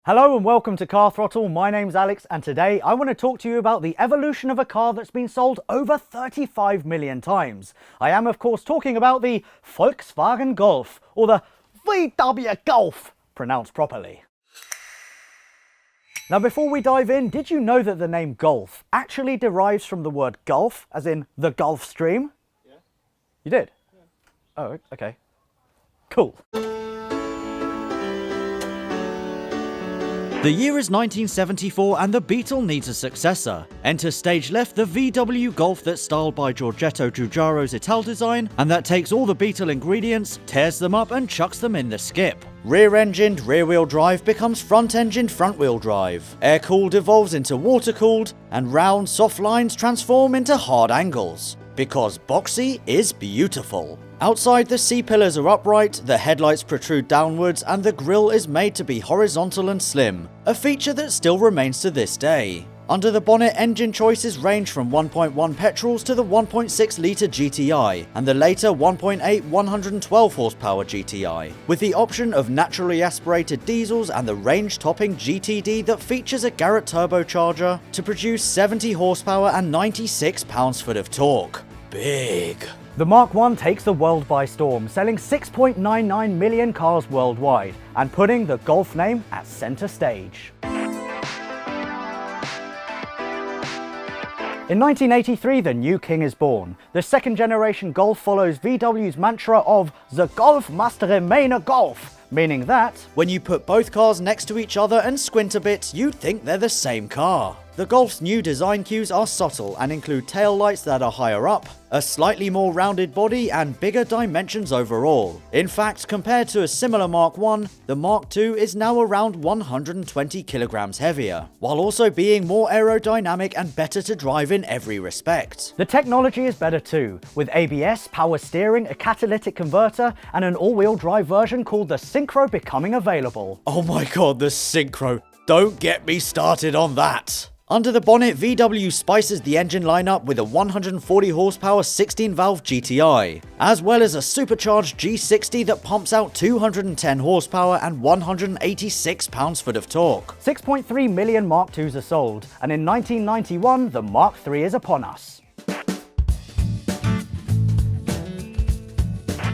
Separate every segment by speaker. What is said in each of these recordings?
Speaker 1: Hello and welcome to Car Throttle. My name's Alex and today I want to talk to you about the evolution of a car that's been sold over 35 million times. I am of course talking about the Volkswagen Golf, or the VW Golf, pronounced properly. Now before we dive in, did you know that the name Golf actually derives from the word Gulf, as in the Gulf Stream? Yeah. You did? Yeah. Oh, okay. Cool. The year is 1974 and the Beetle needs a successor. Enter stage left the VW Golf that's styled by Giorgetto Giugiaro's Italdesign and that takes all the Beetle ingredients, tears them up and chucks them in the skip. Rear-engined rear-wheel drive becomes front-engined front-wheel drive. Air-cooled evolves into water-cooled, and round, soft lines transform into hard angles. Because boxy is beautiful. Outside, the C-pillars are upright, the headlights protrude downwards, and the grille is made to be horizontal and slim, a feature that still remains to this day. Under the bonnet, engine choices range from 1.1 petrols to the 1.6-litre GTI, and the later 1.8 112 horsepower GTI, with the option of naturally aspirated diesels and the range-topping GTD that features a Garrett turbocharger to produce 70 horsepower and 96 pounds-foot of torque. Big. The Mark I takes the world by storm, selling 6.99 million cars worldwide, and putting the Golf name at centre stage. In 1983, the new king is born. The second-generation Golf follows VW's mantra of "The Golf must remain a Golf," meaning that when you put both cars next to each other and squint a bit, you'd think they're the same car. The Golf's new design cues are subtle and include taillights that are higher up, a slightly more rounded body and bigger dimensions overall. In fact, compared to a similar Mark I, the Mark II is now around 120 kilograms heavier, while also being more aerodynamic and better to drive in every respect. The technology is better too, with ABS, power steering, a catalytic converter, and an all-wheel drive version called the Syncro becoming available. Oh my god, the Syncro. Don't get me started on that. Under the bonnet, VW spices the engine lineup with a 140 horsepower 16-valve GTI, as well as a supercharged G60 that pumps out 210 horsepower and 186 pounds-foot of torque. 6.3 million Mark IIs are sold, and in 1991, the Mark III is upon us.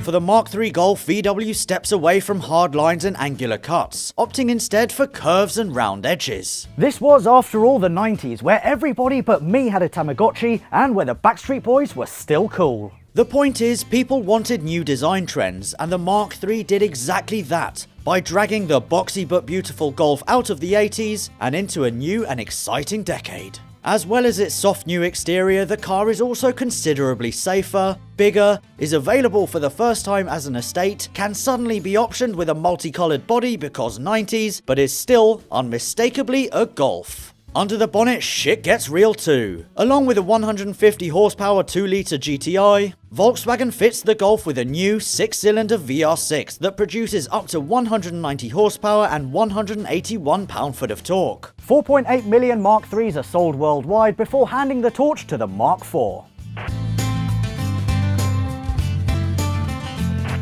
Speaker 1: For the Mark III Golf, VW steps away from hard lines and angular cuts, opting instead for curves and round edges. This was, after all, the 90s, where everybody but me had a Tamagotchi, and where the Backstreet Boys were still cool. The point is, people wanted new design trends, and the Mark III did exactly that, by dragging the boxy but beautiful Golf out of the 80s and into a new and exciting decade. As well as its soft new exterior, the car is also considerably safer, bigger, is available for the first time as an estate, can suddenly be optioned with a multicolored body because 90s, but is still unmistakably a Golf. Under the bonnet, shit gets real too. Along with a 150 horsepower 2-litre GTI, Volkswagen fits the Golf with a new 6-cylinder VR6 that produces up to 190 horsepower and 181 pound-foot of torque. 4.8 million Mark IIIs are sold worldwide before handing the torch to the Mark IV.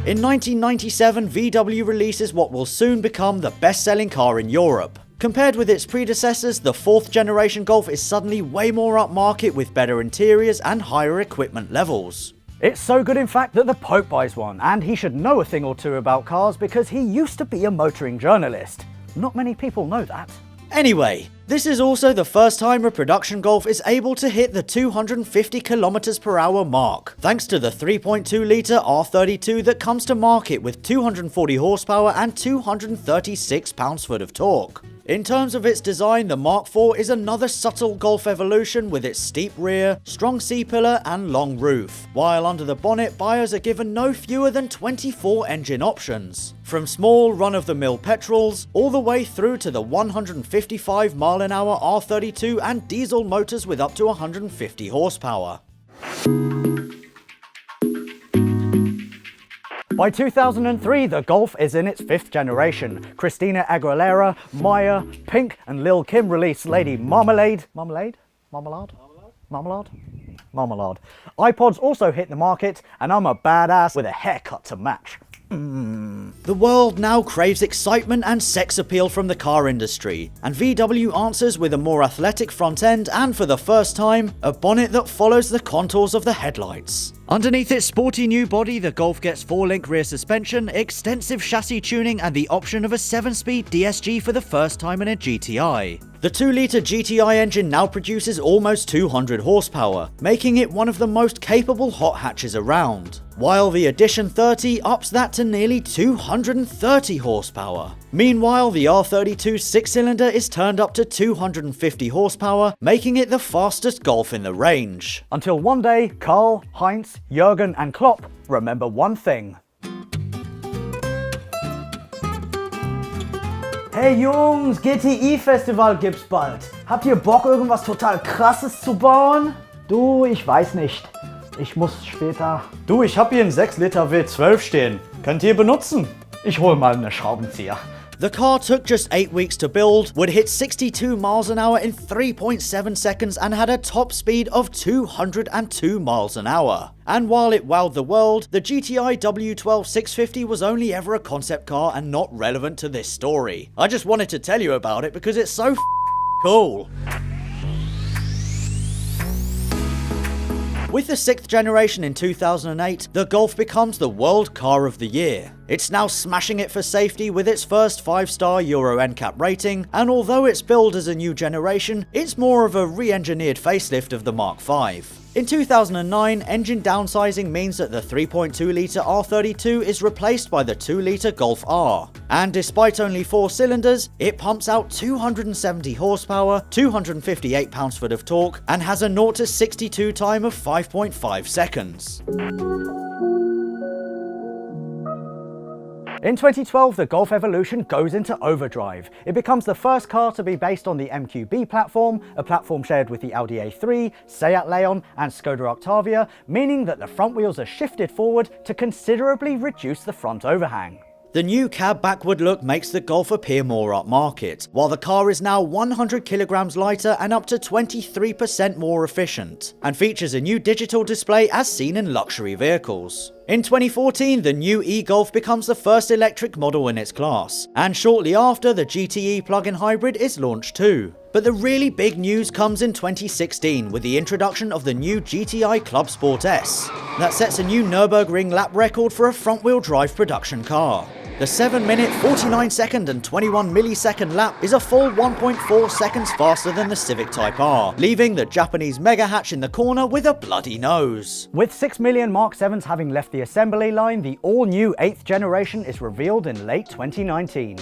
Speaker 1: In 1997, VW releases what will soon become the best-selling car in Europe. Compared with its predecessors, the 4th generation Golf is suddenly way more upmarket with better interiors and higher equipment levels. It's so good in fact that the Pope buys one, and he should know a thing or two about cars because he used to be a motoring journalist. Not many people know that. Anyway, this is also the first time a production Golf is able to hit the 250 km/h mark, thanks to the 3.2-litre R32 that comes to market with 240 horsepower and 236 pounds-foot of torque. In terms of its design, the Mark IV is another subtle Golf evolution with its steep rear, strong C-pillar and long roof, while under the bonnet buyers are given no fewer than 24 engine options, from small run-of-the-mill petrols all the way through to the 155-mile-an-hour R32 and diesel motors with up to 150 horsepower. By 2003, the Golf is in its 5th generation. Christina Aguilera, Maya, Pink and Lil' Kim released Lady Marmalade. Marmalade? Marmalade? Marmalade? Marmalade. iPods also hit the market, and I'm a badass with a haircut to match. The world now craves excitement and sex appeal from the car industry, and VW answers with a more athletic front end and, for the first time, a bonnet that follows the contours of the headlights. Underneath its sporty new body, the Golf gets 4-link rear suspension, extensive chassis tuning, and the option of a 7-speed DSG for the first time in a GTI. The 2-litre GTI engine now produces almost 200 horsepower, making it one of the most capable hot hatches around, while the Edition 30 ups that to nearly 230 horsepower. Meanwhile, the R32 6-cylinder is turned up to 250 horsepower, making it the fastest Golf in the range. Until one day, Karl, Heinz, Jürgen and Klopp remember one thing. Hey Jungs, GTI-Festival gibt's bald. Habt ihr Bock, irgendwas total krasses zu bauen? Du, ich weiß nicht. Ich muss später... Du, ich hab hier einen 6-Liter W12 stehen. Könnt ihr benutzen? Ich hol mal einen Schraubenzieher. The car took just 8 weeks to build, would hit 62 miles an hour in 3.7 seconds and had a top speed of 202 miles an hour. And while it wowed the world, the GTI W12 650 was only ever a concept car and not relevant to this story. I just wanted to tell you about it because it's so cool. With the 6th generation in 2008, the Golf becomes the World Car of the Year. It's now smashing it for safety with its first 5-star Euro NCAP rating, and although it's billed as a new generation, it's more of a re-engineered facelift of the Mark V. In 2009, engine downsizing means that the 3.2-litre R32 is replaced by the 2-litre Golf R. And despite only 4 cylinders, it pumps out 270 horsepower, 258 pounds-foot of torque, and has a 0-62 time of 5.5 seconds. In 2012, the Golf Evolution goes into overdrive. It becomes the first car to be based on the MQB platform, a platform shared with the Audi A3, Seat Leon and Skoda Octavia, meaning that the front wheels are shifted forward to considerably reduce the front overhang. The new cab backward look makes the Golf appear more upmarket, while the car is now 100 kilograms lighter and up to 23% more efficient, and features a new digital display as seen in luxury vehicles. In 2014, the new e-Golf becomes the first electric model in its class, and shortly after, the GTE plug-in hybrid is launched too. But the really big news comes in 2016 with the introduction of the new GTI Club Sport S, that sets a new Nürburgring lap record for a front-wheel drive production car. The 7-minute, 49-second and 21-millisecond lap is a full 1.4 seconds faster than the Civic Type R, leaving the Japanese mega hatch in the corner with a bloody nose. With 6 million Mark 7s having left the assembly line, the all-new 8th generation is revealed in late 2019.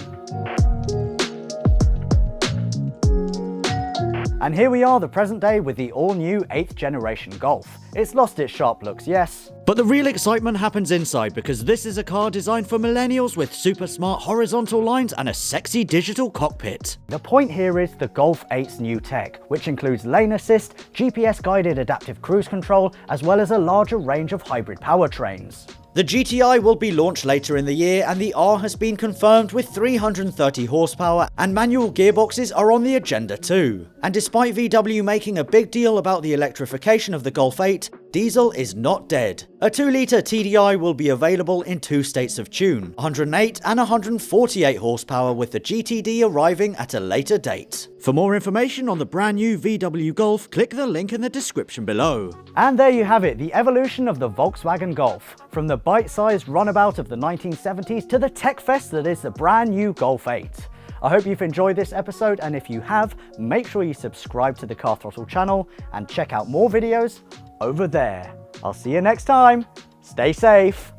Speaker 1: And here we are, the present day, with the all-new 8th generation Golf. It's lost its sharp looks, yes. But the real excitement happens inside, because this is a car designed for millennials with super smart horizontal lines and a sexy digital cockpit. The point here is the Golf 8's new tech, which includes lane assist, GPS-guided adaptive cruise control, as well as a larger range of hybrid powertrains. The GTI will be launched later in the year, and the R has been confirmed with 330 horsepower, and manual gearboxes are on the agenda too. And despite VW making a big deal about the electrification of the Golf 8, diesel is not dead. A 2-litre TDI will be available in 2 states of tune, 108 and 148 horsepower, with the GTD arriving at a later date. For more information on the brand new VW Golf, click the link in the description below. And there you have it, the evolution of the Volkswagen Golf. From the bite-sized runabout of the 1970s to the tech fest that is the brand new Golf 8. I hope you've enjoyed this episode, and if you have, make sure you subscribe to the Car Throttle channel and check out more videos over there. I'll see you next time. Stay safe.